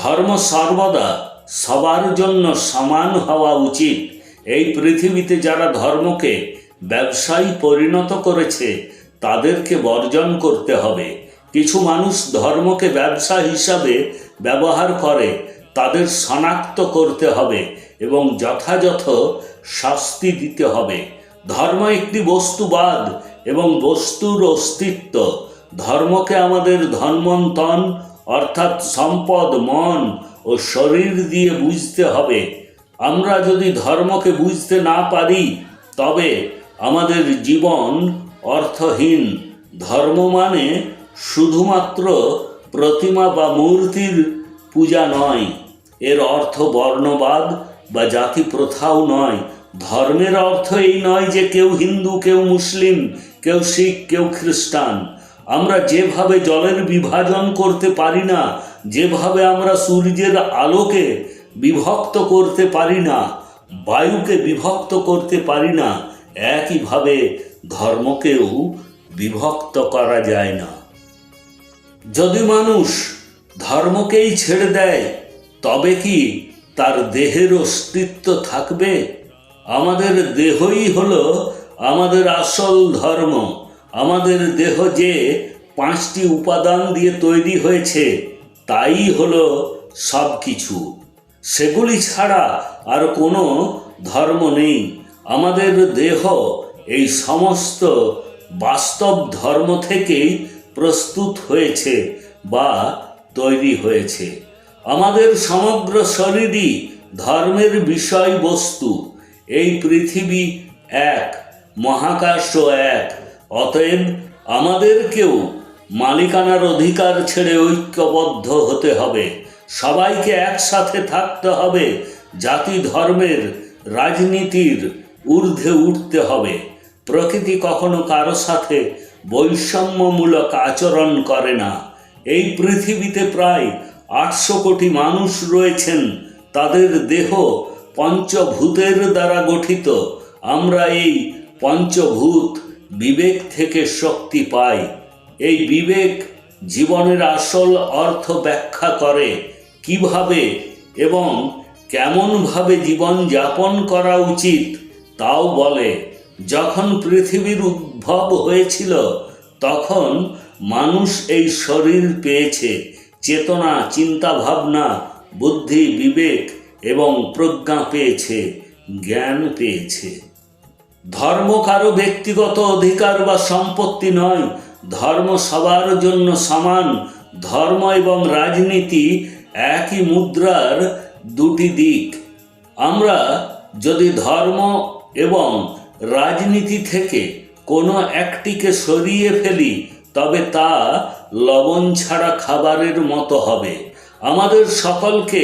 ধর্ম সর্বদা সবার জন্য সমান হওয়া উচিত। এই পৃথিবীতে যারা ধর্মকে ব্যবসায় পরিণত করেছে তাদেরকে বর্জন করতে হবে। কিছু মানুষ ধর্মকে ব্যবসা হিসাবে ব্যবহার করে, তাদের শনাক্ত করতে হবে এবং যথাযথ শাস্তি দিতে হবে। ধর্ম একটি বস্তুবাদ এবং বস্তুর অস্তিত্ব। ধর্মকে আমাদের ধনমন্তন অর্থাৎ সম্পদ, মন ও শরীর দিয়ে বুঝতে হবে। আমরা যদি ধর্মকে বুঝতে না পারি তবে আমাদের জীবন অর্থহীন। ধর্ম মানে শুধুমাত্র প্রতিমা বা মূর্তির পূজা নয়, এর অর্থ বর্ণবাদ বা জাতি প্রথাও নয়। ধর্মের অর্থ এই নয় যে কেউ হিন্দু, কেউ মুসলিম, কেউ শিখ, কেউ খ্রিস্টান। আমরা যেভাবে জলের বিভাজন করতে পারি না, যেভাবে আমরা সূর্যের আলোকে বিভক্ত করতে পারি না, বায়ুকে বিভক্ত করতে পারি না, একইভাবে ধর্মকেও বিভক্ত করা যায় না। যদি মানুষ ধর্মকেই ছেড়ে দেয় তবে কি তার দেহের অস্তিত্ব থাকবে? আমাদের দেহই হলো আমাদের আসল ধর্ম। আমাদের দেহ যে 5টি উপাদান দিয়ে তৈরি হয়েছে তাই হলো সব কিছু। সেগুলি ছাড়া আর কোনো ধর্ম নেই। আমাদের দেহ এই সমস্ত বাস্তব ধর্ম থেকেই প্রস্তুত হয়েছে বা তৈরি হয়েছে। আমাদের সমগ্র শরীরই ধর্মের বিষয়বস্তু। এই পৃথিবী এক, মহাকাশও এক। অতএব আমাদেরকেও মালিকানার অধিকার ছেড়ে ঐক্যবদ্ধ হতে হবে। সবাইকে একসাথে থাকতে হবে। জাতি ধর্মের রাজনীতির ঊর্ধ্বে উঠতে হবে। প্রকৃতি কখনো কারো সাথে বৈষম্যমূলক আচরণ করে না। এই পৃথিবীতে প্রায় 800 কোটি মানুষ রয়েছেন। তাদের দেহ পঞ্চভূতের দ্বারা গঠিত। আমরা এই পঞ্চভূত বিবেক থেকে শক্তি পাই। এই বিবেক জীবনের আসল অর্থ ব্যাখ্যা করে। কিভাবে এবং কেমনভাবে জীবন যাপন করা উচিত তাও বলে। যখন পৃথিবীর উদ্ভব হয়েছিল তখন মানুষ এই শরীর পেয়েছে, চেতনা, চিন্তা ভাবনা, বুদ্ধি, বিবেক এবং প্রজ্ঞা পেয়েছে, জ্ঞান পেয়েছে। ধর্ম কারো ব্যক্তিগত অধিকার বা সম্পত্তি নয়। ধর্ম সবার জন্য সমান। ধর্ম এবং রাজনীতি একই মুদ্রার দুটি দিক। আমরা যদি ধর্ম এবং রাজনীতি থেকে কোনো একটিকে সরিয়ে ফেলি তবে তা লবণ ছাড়া খাবারের মতো হবে। আমাদের সকলকে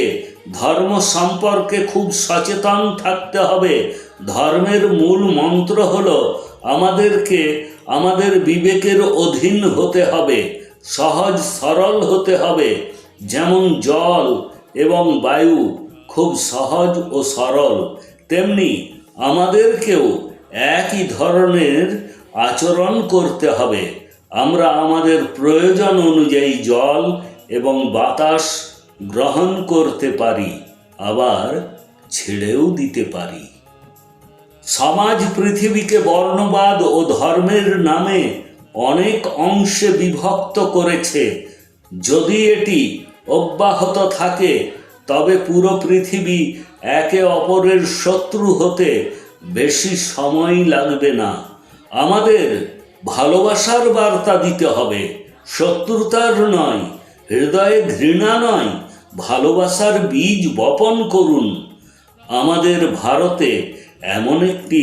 ধর্ম সম্পর্কে খুব সচেতন থাকতে হবে। ধর্মের মূল মন্ত্র হলো আমাদেরকে আমাদের বিবেকের অধীন হতে হবে, সহজ সরল হতে হবে। যেমন জল এবং বায়ু খুব সহজ ও সরল, তেমনি আমাদেরকেও একই ধরনের আচরণ করতে হবে। আমরা আমাদের প্রয়োজন অনুযায়ী জল এবং বাতাস গ্রহণ করতে পারি, আবার ছেড়েও দিতে পারি। সমাজ পৃথিবীকে বর্ণবাদ ও ধর্মের নামে অনেক অংশে বিভক্ত করেছে। যদি এটি অব্যাহত থাকে তবে পুরো পৃথিবী একে অপরের শত্রু হতে বেশি সময় লাগবে না। আমাদের ভালোবাসার বার্তা দিতে হবে, শত্রুতার নয়। হৃদয়ে ঘৃণা নয়, ভালোবাসার বীজ বপন করুন। আমাদের ভারতে এমন একটি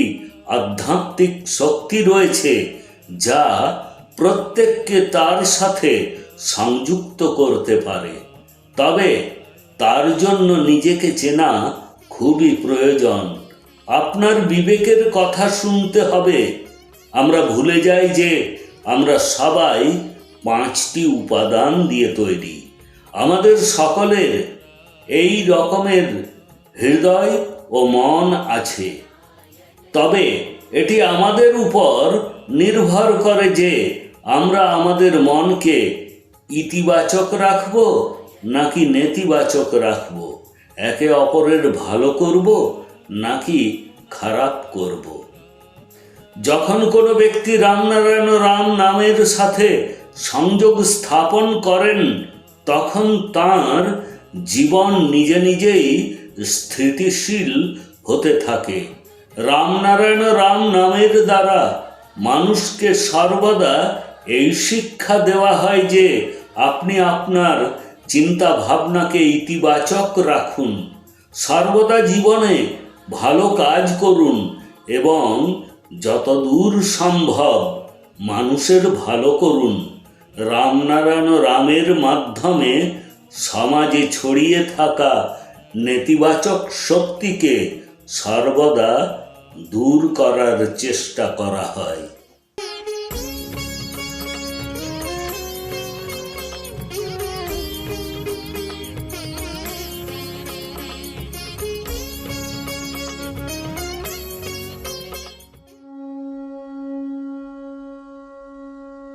আধ্যাত্মিক শক্তি রয়েছে যা প্রত্যেককে তার সাথে সংযুক্ত করতে পারে। তবে তার জন্য নিজেকে চেনা খুবই প্রয়োজন। আপনার বিবেকের কথা শুনতে হবে। আমরা ভুলে যাই যে আমরা সবাই 5টি উপাদান দিয়ে তৈরি। আমাদের সকলের এই রকমের হৃদয় ও মন আছে। তবে এটি আমাদের উপর নির্ভর করে যে আমরা আমাদের মনকে ইতিবাচক রাখব নাকি নেতিবাচক রাখব, একে অপরের ভালো করব নাকি খারাপ করব। যখন কোনো ব্যক্তি রামনারায়ণ রাম নামের সাথে সংযোগ স্থাপন করেন তখন তার জীবন নিজে নিজেই স্থিতিশীল হতে থাকে। রামনারায়ণ রাম নামের দ্বারা মানুষকে সর্বদা এই শিক্ষা দেওয়া হয় যে আপনি আপনার চিন্তা ভাবনাকে ইতিবাচক রাখুন, সর্বদা জীবনে ভালো কাজ করুন এবং যতদূর সম্ভব মানুষের ভালো করুন। রামনারায়ণ রামের মাধ্যমে সমাজে ছড়িয়ে থাকা নেতিবাচক শক্তিকে সর্বদা দূর করার চেষ্টা করা হয়।